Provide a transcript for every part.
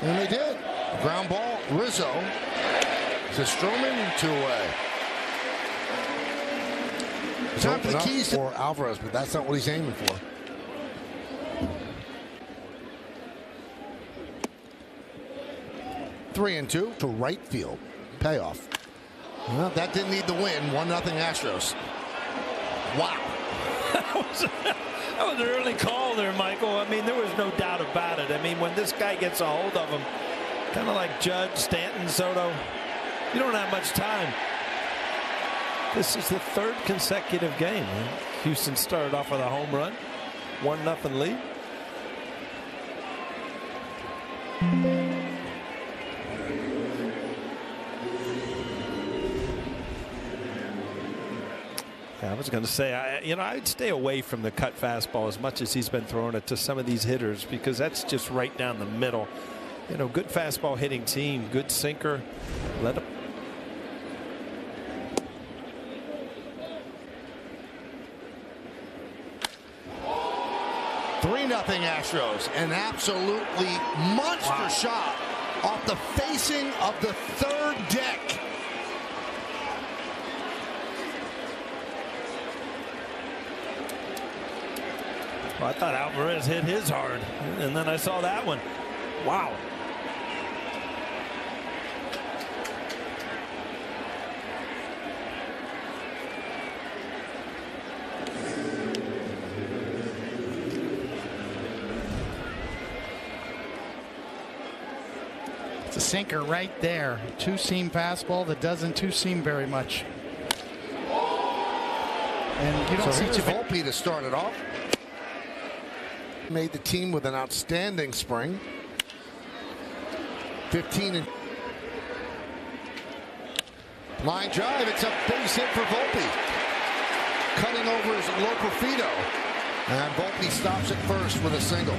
And they did. Ground ball, Rizzo to Stroman, 2 away. Time for the keys for Alvarez, but that's not what he's aiming for. Three and 2 to right field. Payoff. Well, that didn't need the win. 1-0 Astros. Wow. That was an early call there, Michael. I mean, there was no doubt about it. I mean, when this guy gets a hold of him, kind of like Judge, Stanton, Soto, you don't have much time. This is the 3rd consecutive game. Houston started off with a home run, 1-0 lead. I was going to say, I'd stay away from the cut fastball as much as he's been throwing it to some of these hitters, because that's just right down the middle. Good fastball hitting team, good sinker. Let him. 3-0 Astros. An absolutely monster shot off the facing of the 3rd deck. Well, I thought Alvarez hit his hard, and then I saw that one. Wow. It's a sinker right there. Two-seam fastball that doesn't two-seam very much. And you don't see Volpe to start it off. Made the team with an outstanding spring. 15 and line drive. It's a base hit for Volpe. Cutting over his local Fido. And Volpe stops at first with a single.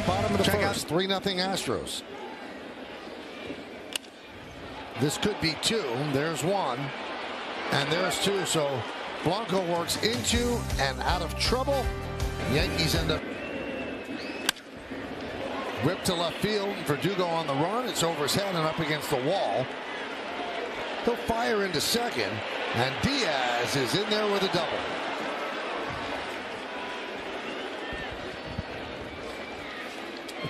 Bottom of the first, 3-0 Astros. This could be 2. There's 1. And there's 2. So Blanco works into and out of trouble. Yankees end up whipped to left field. Verdugo on the run. It's over his head and up against the wall. He'll fire into second. And Diaz is in there with a double.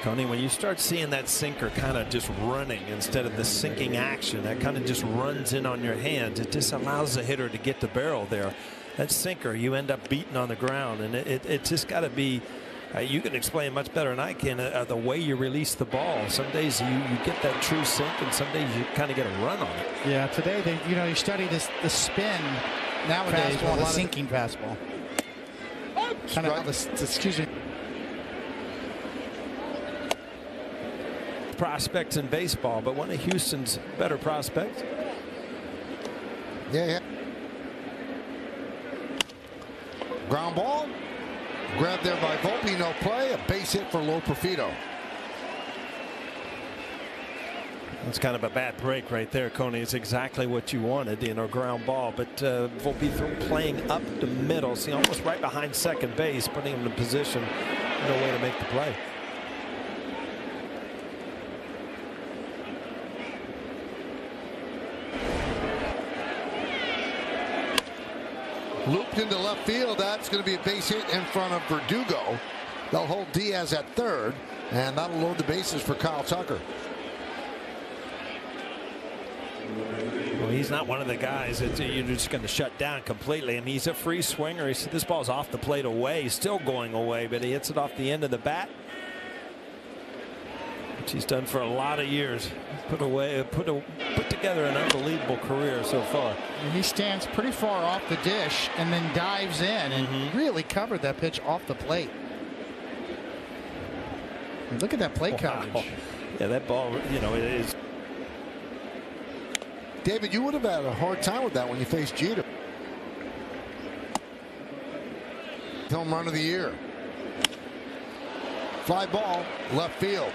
Coney, when you start seeing that sinker kind of just running instead of the sinking action, that kind of just runs in on your hands. It just allows the hitter to get the barrel there. That sinker, you end up beating on the ground, and it just got to be. You can explain much better than I can the way you release the ball. Some days you get that true sink, and some days you kind of get a run on it. Yeah, today you study the spin nowadays with a sinking fastball. Kind of excuse me. Prospects in baseball, but one of Houston's better prospects. Yeah. Ground ball. Grabbed there by Volpe, no play. A base hit for Loperfido. That's kind of a bad break right there, Coney. It's exactly what you wanted, ground ball. But Volpe playing up the middle, see, almost right behind second base, putting him in position, no way to make the play. Looped into left field. That's going to be a base hit in front of Verdugo. They'll hold Diaz at third, and that'll load the bases for Kyle Tucker. Well, he's not one of the guys that you're just going to shut down completely. I mean, he's a free swinger. He said this ball's off the plate away. He's still going away, but he hits it off the end of the bat, which he's done for a lot of years. Put together an unbelievable career so far. He stands pretty far off the dish and then dives in and really covered that pitch off the plate. And look at that plate coverage. Yeah, that ball, it is. David, you would have had a hard time with that when you faced Jeter. Home run of the year. Fly ball, left field.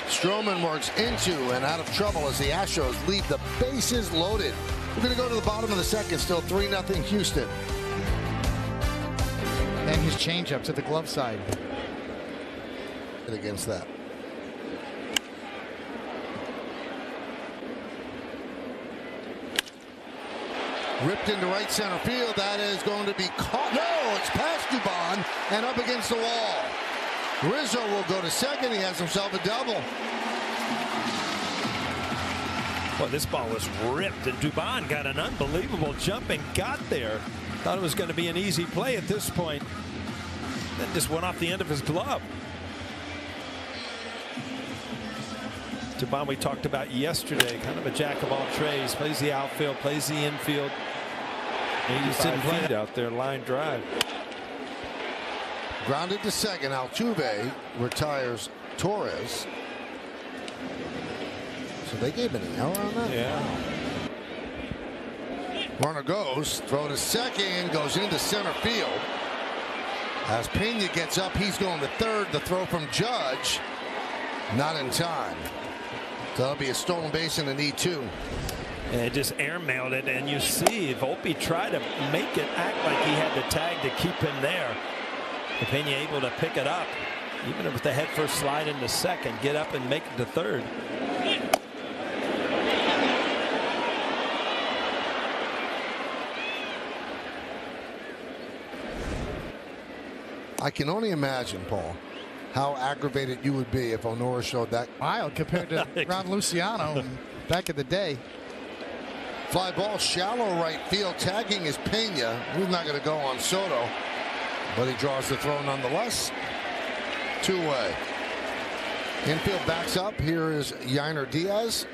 Stroman works into and out of trouble as the Astros leave the bases loaded. We're going to go to the bottom of the second, still 3-0 Houston. And his changeup to the glove side. against that. Ripped into right center field. That is going to be caught. No, it's past Dubon and up against the wall. Rizzo will go to second. He has himself a double. Well, this ball was ripped, and Dubon got an unbelievable jump and got there. Thought it was going to be an easy play at this point. That just went off the end of his glove. Dubon, we talked about yesterday, kind of a jack of all trades. Plays the outfield, plays the infield. And he just didn't play it out there, line drive. Grounded to second. Altuve retires Torres. So they gave an error on that? Yeah. Runner goes, throw to second, goes into center field. As Pena gets up, he's going to third. The throw from Judge, not in time. So that'll be a stolen base and an E2. And it just airmailed it, and you see Volpe tried to make it act like he had the tag to keep him there. Pena able to pick it up, even with the head first slide into second, get up and make it to third. I can only imagine, Paul, how aggravated you would be if Honora showed that. Wild compared to Ron Luciano back in the day. Fly ball shallow right field. Tagging is Pena. He's not going to go on Soto, but he draws the throw nonetheless. Two-way. Infield backs up. Here is Yainer Diaz.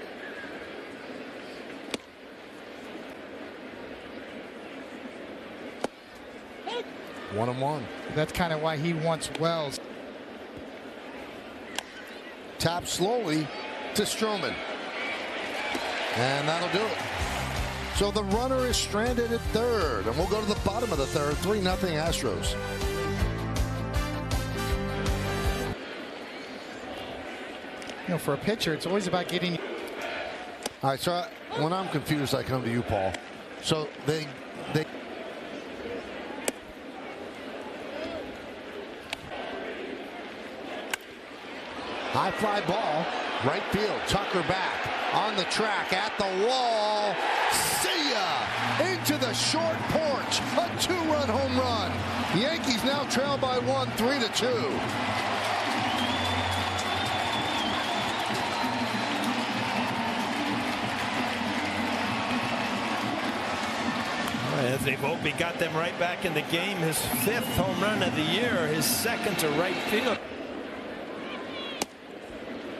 1-1. That's kind of why he wants Wells. Tap slowly to Stroman. And that'll do it. So the runner is stranded at third. And we'll go to the bottom of the third. 3-0 Astros. You know, for a pitcher, it's always about getting. All right, so when I'm confused, I come to you, Paul. So they high fly ball, right field. Tucker back on the track at the wall. See ya! Into the short porch. A 2-run home run. Yankees now trail by 1, 3-2. Anthony Volpe got them right back in the game. His 5th home run of the year, his 2nd to right field.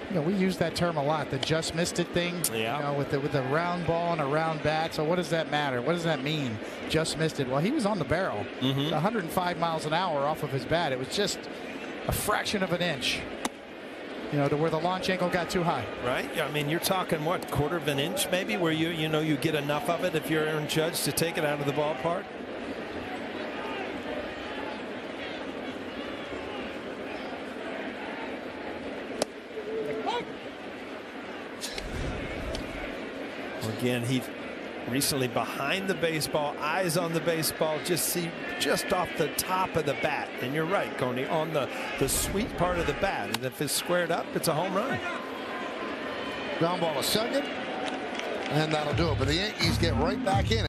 You know, we use that term a lot, the just missed it thing. Yeah. You know, with the round ball and a round bat. So what does that matter? What does that mean? Just missed it. Well, he was on the barrel. 105 miles an hour off of his bat. It was just a fraction of an inch. You know, to where the launch angle got too high. Right. I mean, you're talking what, 1/4 of an inch maybe, where you get enough of it if you're Aaron Judge to take it out of the ballpark. Again, he recently behind the baseball, eyes on the baseball, just off the top of the bat. And you're right, Coney, on the sweet part of the bat. And if it's squared up, it's a home run. Ground ball to second, and that'll do it. But the Yankees get right back in it.